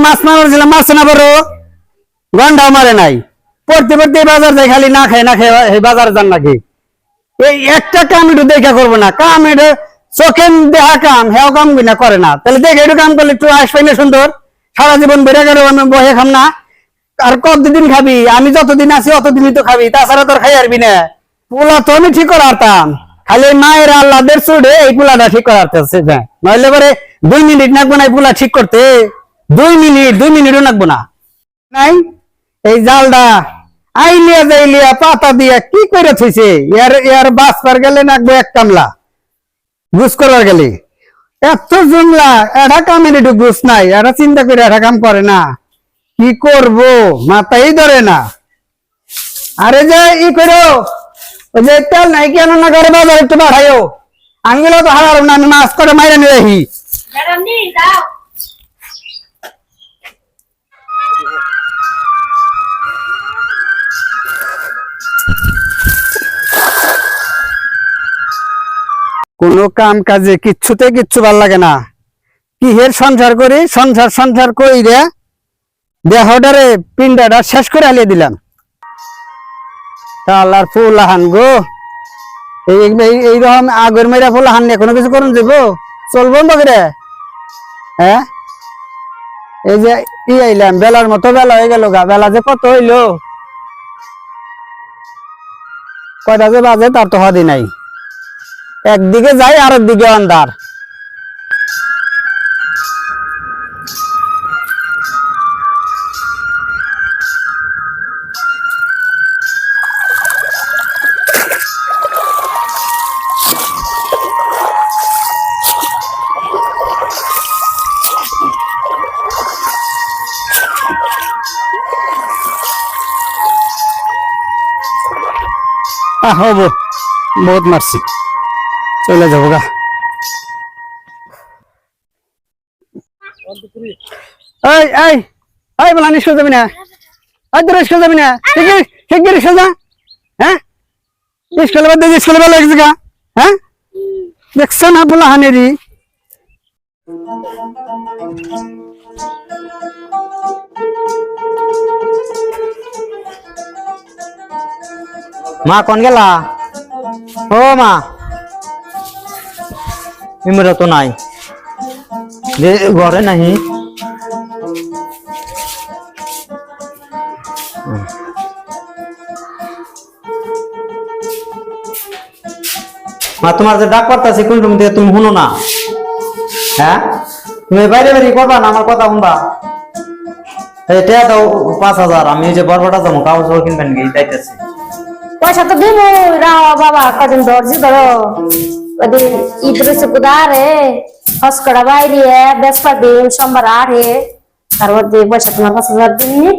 মাছ মারছিলাম, মারছে না বড় গন্ডাও মারে নাই। পড়তে পড়তে বাজার যাই, খালি না খায় না খায় বাজারে যান নাকি। এই একটা কাম একটু দেখা করবো না, কাম এটা চোখে দেখা কাম হেও কাম না করে না, তাহলে দেখে একটু কাম করলে একটু আসবে না সুন্দর। সারা জীবন বেড়ে গেল আমি বহে খাম না, আর কতদিন খাবি? আমি যতদিন আছি অতদিনই তো খাবি, তাছাড়া তোর খাই আরবি না। পোলা তো আমি ঠিক করাতাম, খালি মায়ের আল্লাহদের চুড়ে এই পোলাটা ঠিক করাতেছে। নইলে পরে 2 মিনিট লাগবো না পোলা ঠিক করতে, 2 মিনিটও লাগবো না। নাই এই জালটা আইলিয়া যাইলিয়া পাতা দিয়া কি করে থইছে, ইয়ার বাঁচবার গেলে নাকবো 1 কামলা, গুছ করবার গেলে এত জুমলা, এটা কামের একটু গুছ নাই, এটা চিন্তা করে এটা কাম করে না, কি করব মাথাই ধরে না। আরে যে ই করো, ওই যে তেল নাই কেন না করে বাজার একটু পাঠাইও, আঙ্গুলো তো হারার না, আমি মাছ করে মাইরে নিয়ে রাখি। কোন কাম কাজে কিচ্ছুতে কিচ্ছু ভাল লাগে না, কি হের সংসার করি, সংসার করি রে দেহটারে পিন্ডাটা শেষ করে হালিয়ে দিলাম। আল্লাহর ফুল হান গো, এইরকম আগের মেয়েরা ফুল হান নিয়ে কোনো কিছু করুন যাব, চলবো বকরে। হ্যাঁ এই যে আইলাম, বেলার মতো বেলা হয়ে গেল গা, বেলা যে কত হইলো, কয়টা যে বাজে তার তো হদি নাই, একদিকে যাই আর একদিকে আন্ধার। হবো বহুত মারছি, চলে যাবো গা। এই এই এই বলা স্কুল যাবি না, স্কুল যাবি না, ঠিক স্কুল যা। হ্যাঁ স্কুলে বাদ দিয়ে স্কুলে ভালো লাগছে গা। হ্যাঁ দেখছো না বলা হানেরি। মা কোন গেলা? ও মা ইমরা তো নাই, ঘরে নাহি। মা তোমার যে ডাক পারতাছি কোন রুম থেকে তুমি শুনো না? হ্যাঁ তুমি বাইরে বাইরে করবা না, আমার কথা শুনবা। এটা দাও 5000, আমি এই যে বরবাটা যাবো কাগজ কিনবেন গিয়ে যাইতেছি। পয়সা তো দিব বাবা, কদিন দর্জি ধরো, কদিন ঈদ রয়েছে কুদারে হসকড়া বাইরে বেসপা দিন সোমবার আড়ে, তার মধ্যে পয়সা তোমার 5000 দিননি।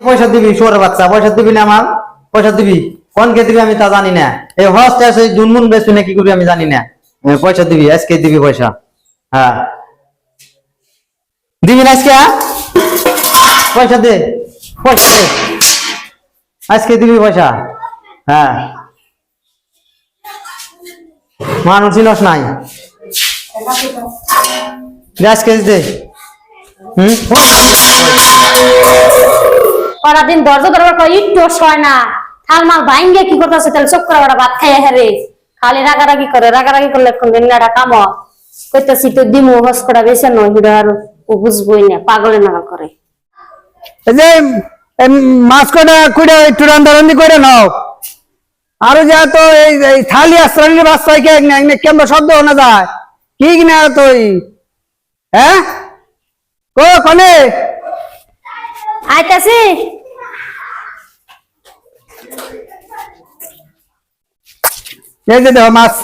পয়সা দিবি সোরে বাচ্চা, পয়সা দিবি না? আমার পয়সা দিবি, কোন কে দিবি আমি তা জানি না। এই হস্তে আছে জুনমুন বেসবি না কি করবি আমি জানি না, পয়সা দিবি আজকে দিবি পয়সা। হ্যাঁ দিবি না আজকে? পয়সা দে, পয়সা দে, আজকে দিবি পয়সা। হ্যাঁ মানুষ চিনস নাই, আজকে দে। দিন দরজা ধরবার একটু হয় না, থালমাল ভাইঙ্গে কি করতেছে, তাহলে চোখ করে ওরা ভাত খাই হেরে, খালি রাগারাগি করে, রাগারাগি করলে এখন দিনটা কাম করতেছি তো দিমু হসকড়া বেছে নয়, হিরো আর ও বুঝবই না, পাগলে নাগা করে। এই যে মাছ কটা কুড়ে একটু রান্দারান্দি করে নাও, আরো যা তো এই থালি আশ্রয় বাচ্চাই কে কেমন শব্দ শোনা যায় কি কিনা তুই? হ্যাঁ কনে আইতাছি। এই যে দেখো মাছ,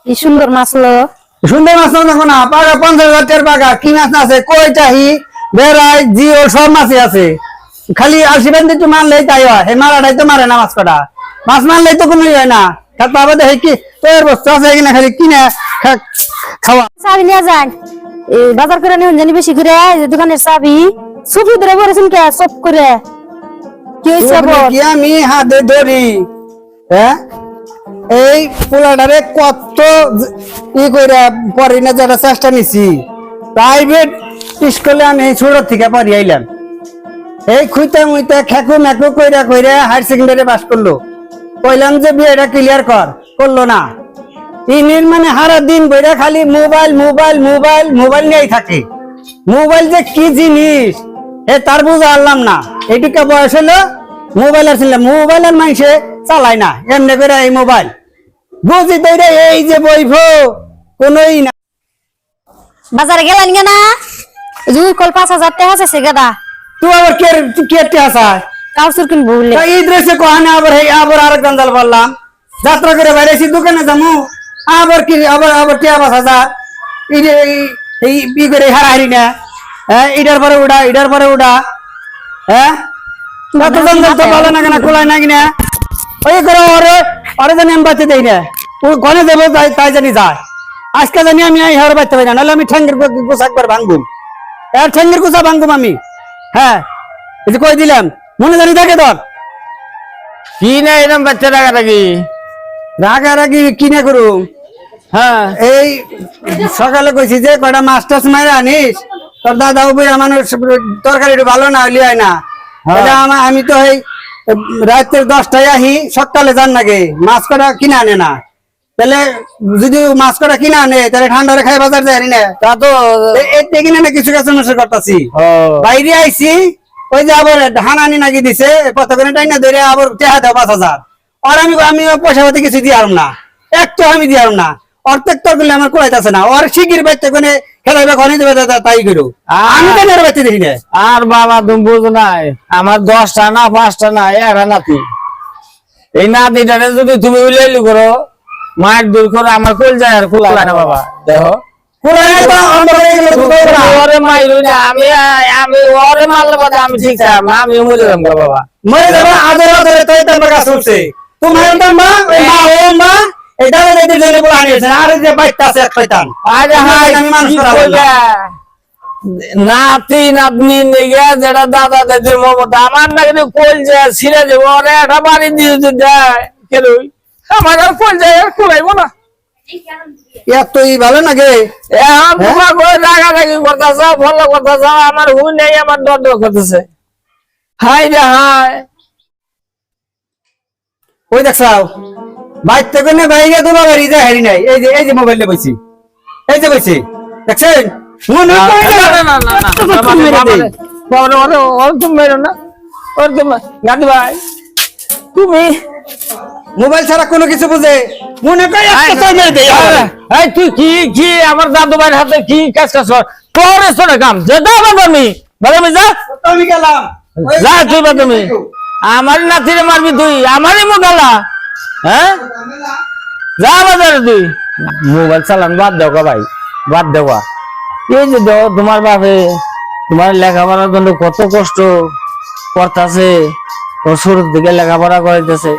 কি সুন্দর মাছ লো, সুন্দর মাছ দেখো না, পাকা 50,000 পাকা, কি মাছ আছে কই চাহি বেড়াই জিও সব মাছই আছে, খালি আশীর্বাদ একটু মারলেই তাই হয়, এই মারাটাই তো মারে না মাছ কটা, মাছ মারলেই তো কোনোই হয় না। বাবা দেখে কি তোর বস্তু আছে কিনা, খালি কিনে খাওয়া। চাবি নিয়ে যান, বাজার করে নিয়ে জানি বেশি করে দোকানের চাবি সুফি ধরে পড়েছেন কে চপ করে, কি হয়েছে কি আমি হাতে ধরি? হ্যাঁ এই পোলাটারে কত ই করে পরে না যারা চেষ্টা নিছি, প্রাইভেট স্কুলে আমি এই ছোট থেকে পড়ি আইলাম, এই খুঁইতে মুইতে খেকু মেকু কইরা কইরা হায়ার সেকেন্ডারি পাস করলো। কইলাম যে বিয়েটা ক্লিয়ার কর, করলো না। ইনির মানে সারা দিন বইরা খালি মোবাইল মোবাইল মোবাইল মোবাইল নিয়েই থাকে। মোবাইল যে কি জিনিস তার বুঝা আনলাম না। এইটুকা বয়স হলো মোবাইল আর ছিল, মোবাইল আর মানুষে চালায় না, এমনি করে এই মোবাইল বুঝি তৈরি। এই যে বইব কোনই না। বাজারে গেলেন না? জুই কল 5,000 টাকা আছে গাদা। তুই আবার কে আসা কাউসুর কিনবো বলে এই ড্রেসে কোহানে আবার আবার আরেক গঞ্জাল বললাম, যাত্রা করে বাইরেছি দোকানে যাবো, আবার কি আবার আবার টিয়া 5,000 এই যে এই বি করে হারাহারি না। হ্যাঁ, এটার পরে উঠা, এটার পরে উঠা। হ্যাঁ, কত গঞ্জাল তো ভালো না কেনা, খোলায় না কিনা। ওই করে ওরে ওরে জানি আমি বাঁচতে দেই না, ও গনে দেবো তাই জানি যায়। আজকে জানি আমি হাওড়ে বাঁচতে পারি না, নাহলে আমি ঠ্যাঙ্গের গোছা একবার ভাঙবুম, এর ঠ্যাঙ্গের গোছা ভাঙবুম আমি। হ্যাঁ, এই যে কই দিলাম, মনে জানি থাকে তোর কি না এরকম বাচ্চা রাগারাগি? রাগারাগি কিনে করুম। হ্যাঁ, এই সকালে কইছি যে কয়টা মাছ টাছ মারে আনিস, তোর দাদা উপরে মানুষ তরকারি একটু ভালো না হইলে হয় না। তাহলে আমি তো এই রাত্রে 10টায় আহি, সকালে যান নাকি মাছ কটা কিনে আনে না। তাহলে যদি মাছ কটা কিনে আনে তাহলে ঠান্ডারে খাই বাজার যায় না, তা তো এতে কিনে না কিছু কাছে মশে করতেছি। ও, বাইরে আইছি, ওই যে আবার ধান আনি নাকি দিছে কতক্ষণে টাইনা ধরে আবার টেহা দেয় 5,000। আর আমি পয়সা পাতি কিছু দিয়ার না, একটু আমি দিয়ার না। অর্ধেক তো করলে আমার কুড়াইতেছে না। ওর শিগির বাইতে কোনে খেলাইবে ঘনে দেবে তাই করো, আমি তো এর বাইতে দেখি না। আর বাবা তুমি বুঝো নাই, আমার 10টা না 5টা না একটা নাতি। এই নাতিটারে যদি তুমি উলাইলি করো, মায়ের দূর করো, আমার কোল যায় আর খোলা না বাবা। দেখো ওরে মাইরু না, আমি ওরে মারলে বাদে আমি ঠিক থাকবো না, আমি মরে যাবো বাবা। মরে যাবে আদর আদরে তাই তোমার কাছে উঠছে। তোমার মা ওই মা ও মা এটা এদের জন্য বলে আনিয়েছে, আর যে বাইকটা আছে এক শয়তান। আরে হাই, আমি মানুষ কি করাবো না। কইলা? নাতি নাতনি নিগে যেটা দাদা দাদির মমতা আমার না কিন্তু কোল যায় ছিঁড়ে যাবো, ওরে একটা বাড়ি দিয়ে যায় কেন আমার আর কোল যায় আর খোলাইবো না। এতই ভালো নাকি? এখন তোমার করে রাগারাগি করতেছ, ভালো করতেছ, আমার হুই নেই, আমার ডর ডর করতেছে। হাই রে হাই, ওই দেখছাও বাইক থেকে না বাইরে তোমার বাড়ি যায় হারি নাই। এই যে মোবাইলে বইছি, এই যে বইছি দেখছেন। মনে হয় না। না, না, না, না, এত কথা মেরে দেই। তুমি মেরো না, ওর তুমি গান্ধী ভাই তুমি মোবাইল ছাড়া কোনো কিছু বুঝে মনে করি একটা মেরে দেই। এই তুই কি আমার দাদু ভাইয়ের হাতে কি কাজ কাজ কর, তোর এসে কাম যে দাও বাদামি বাদামি যা, আমি গেলাম। যা তুই বাদামি, আমার নাতিরে মারবি তুই, আমারই মোটালা। হ্যাঁ, যা বাজারে তুই। মোবাইল চালান বাদ দেও ভাই, বাদ দেওয়া। এই যে দাও তোমার বাপে তোমার লেখাপড়ার জন্য কত কষ্ট করতেছে, তোর শুরুর দিকে লেখাপড়া করাইতেছে,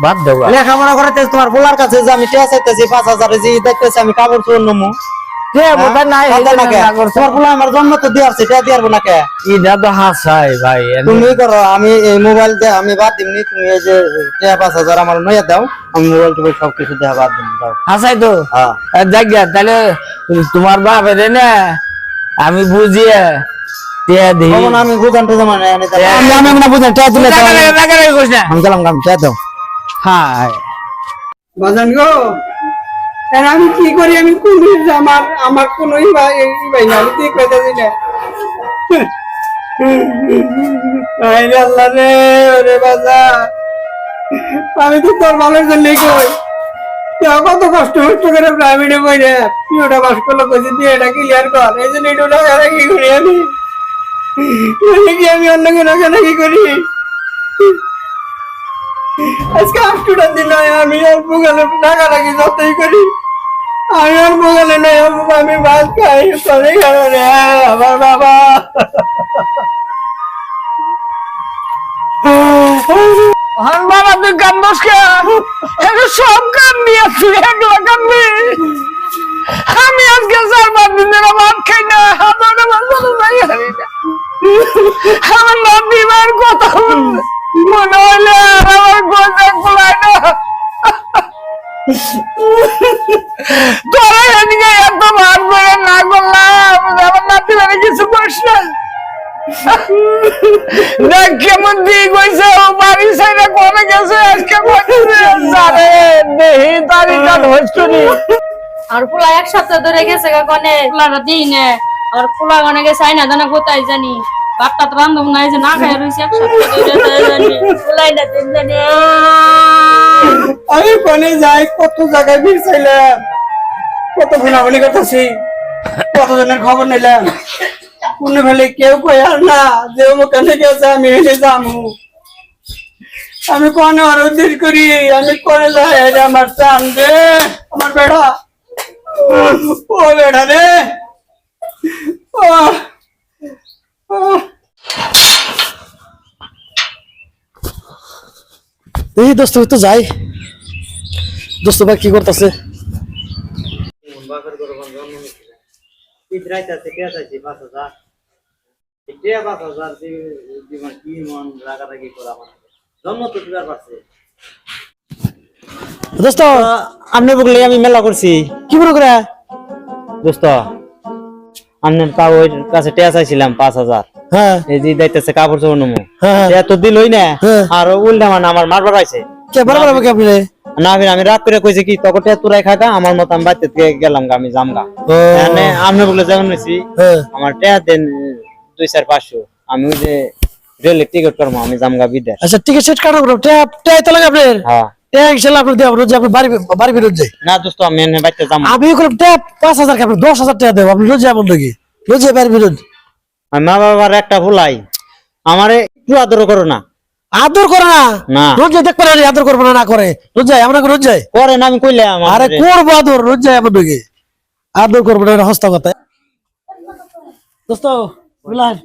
বাদ দেওয়া। লেখাপড়া করাতে তোমার বলার কাছে যে আমি টিয়া চাইতেছি 5,000 যে দেখতেছি আমি কাপড় চোর নমু নাই তোমার বলা আমার জন্ম তো দিয়ারছে টিয়া দিয়ারবো না কে? এটা তো হাসাই ভাই। তুমি করো, আমি এই মোবাইল দিয়ে আমি বাদ দিমনি, তুমি এই যে টিয়া 5,000 আমার নয়া দাও, আমি মোবাইল টোবাইল সবকিছু দেয়া বাদ দিম দাও। হাসাই তো হ্যাঁ দেখ গে, তাহলে তোমার বাপ রে না আমি বুঝিয়ে টিয়া দিই। তখন আমি বুঝান তো মানে আমি মনে বুঝেন টিয়া দিলে তো আমি গেলাম গাম টিয়া দাও। হ্যাঁ, বাজান গো, আর আমি কি করি? আমি কোন আমার কোনো ভাই না, আমি ঠিক কথা না। আরে আল্লাহ রে, ওরে বাজা, আমি তো তোর ভালোর জন্যই কই। কত কষ্ট করে প্রাইভেটে বইরে ওটা বাস করলো, কইছি দিয়ে এটা ক্লিয়ার কর, এই জন্য এটা রাগারাগি করি আমি। কি আমি অন্য রাগারাগি করি? আজকে 8টা দিন আমি অল্প গেলে রাগারাগি যতই করি, আমি অল্প গেলে নাই আমি ভাত খাই করে গেল রে আমার বাবা। বাবা তুই কান্দস কে? সব কাম নিয়ে তুই একলা কান্দবি? আমি আজকে 4-5 দিন ধরে ভাত খাই না, আমার নাতি মার কথা মনে হইলে আমার গোজা খোলায় না। তোরা এদিকে এত ভাত করে না করলাম, আমার নাতি মানে কিছু করিস দেখ কেমন দিক হয়েছে ও বাড়ি সাইডে কমে গেছে আজকে কইছে জানে দেহি তারিখটা ধরছনি আর পোলা এক সপ্তাহ ধরে গেছে কনে পোলাটা দিই না আর পোলা গনে গেছে আইনা জানা কোথায় জানি বাপটা তো বান্ধব নাই যে না খাই রইছে এক সপ্তাহ ধরে জানি পোলাই না দিন জানি আমি কোনে যাই কত জায়গায় ভিড় চাইলাম কত ফোনাফোনি করতেছি কতজনের খবর নিলাম কোনে ফেলে কেউ কই আর না যে ওখানে গেছে আমি এনে যাবো আমি কোনে আর উদ্দেশ্য করি আমি কোনে যাই এটা আমার চান রে আমার বেড়া ও বেড়া রে ও এই দোস্ত তো যাই দোস্ত ভাই কি করতেছে বাপের গরু জন্ম নিয়েছিল পিছরাইতেছে কে চাইছি 5,000 এটা 5,000 জীবন কি মন রাগারাগি করা আমার জন্ম তো দিবার পারছে দোস্ত আপনি বললে আমি মেলা করছি কি মনে করে দোস্ত আপনার তা ওই কাছে টিয়া চাইছিলাম 5,000 হ্যাঁ এই যে দাইতেছে কাপড় চোপড় নমু হ্যাঁ এত দিলই না হ্যাঁ। আর উল্টা মানে আমার মারবার আইছে কে বরাবর আমাকে আপনি না আমি রাত করে কইছে কি তখন টিয়া তুরাই খাকা আমার মত আমি বাইতে থেকে গেলাম গা, আমি জামগা ও মানে আপনি বলে যেমন হইছি হ্যাঁ আমার টিয়া দেন 2-4-500 আমি ওই যে রেলের টিকিট করবো আমি জামগা বিদেশ আচ্ছা টিকিট সেট কাটো করো ট্যাপ ট্যাপ তো লাগে আপনার হ্যাঁ ট্যাপ ইনশাআল্লাহ আপনি দেব রোজ আপনি বাড়ি বেরোজ যায় না দোস্ত আমি এনে বাইতে যাম আমি করে ট্যাপ 5,000 কে আপনি 10,000 টাকা দেব আপনি রোজ যাবেন নাকি রোজ বাড়ি বেরোজ আমি মা বাবার একটা ভুলাই আমারে একটু আদর করো না আদর করে না না রোজ দেখবেন না আদর করবে না করে রোজ যায় আমরা রোজ যায় করে না আমি কইলাম আরে করবো আদর রোজ যায় আমার নাকি আদর করবো না হস্তা কথা দোস্ত বুলার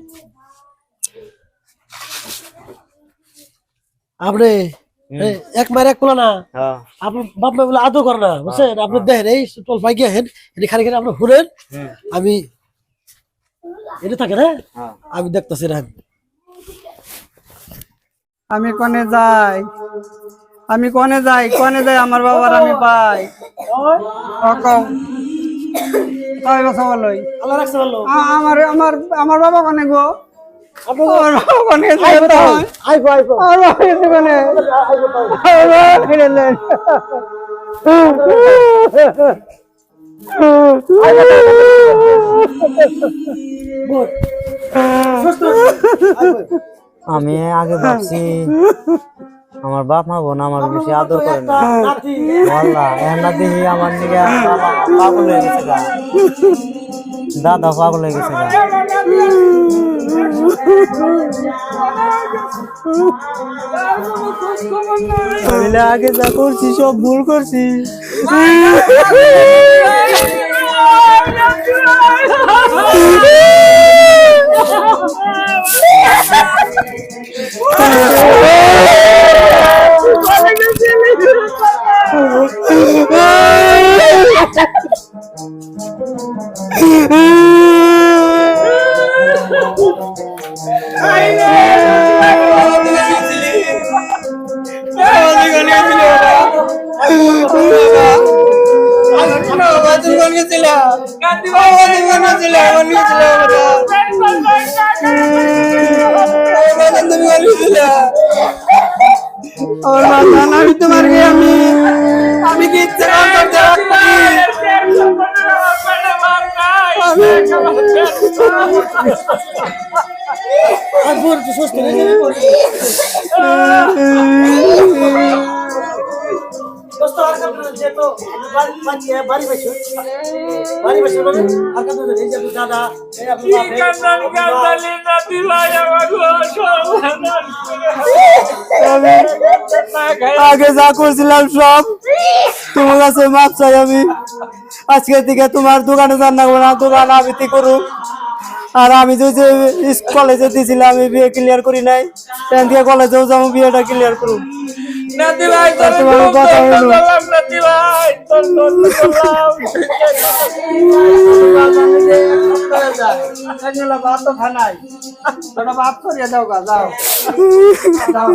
আপনি এক মায়ের এক পোলা না হ্যাঁ আপনি বাপ মা বলে আদর করে না বুঝছেন আপনি দেখেন এই টল পাই গিয়ে এটি খালি খালি আপনি শুনেন আমি এটা থাকে না হ্যাঁ আমি দেখতেছি না আমি কোনে যাই আমার বাবার আমি পাই কয় বছর হলোই আল্লাহ রাখছে ভালো আমার আমার আমার বাবা কোনে গো আপনার আমার বাবা কোনে গেছে আইবো আইবো আমার বাবা গেছে কোনে আমার বাবা গেলেন আমি আগে ভাবছি আমার বাপ মা বোন আমার বেশি আদর করে না আল্লাহ এনা দেখি আমার নিকে পাগল হয়ে গেছে গা দাদা পাগল হয়ে গেছে গা আমি আগে যা করছি সব ভুল করছি আমি তোমার আমি কি ইচ্ছে করতে আগে যা করছিলাম সব তোমার কাছে মাপ চাই আমি আজকের থেকে তোমার দোকানে রান্না করবো না দোকান আবৃত্তি করুক আর আমি যে কলেজে দিয়েছিলাম আমি বিয়ে ক্লিয়ার করি নাই সেখান থেকে কলেজেও যাবো বিয়েটা ক্লিয়ার করুক তোমার কথা হলো ভাত তো খানাই ভাত করিয়া যাও গা যাও যাও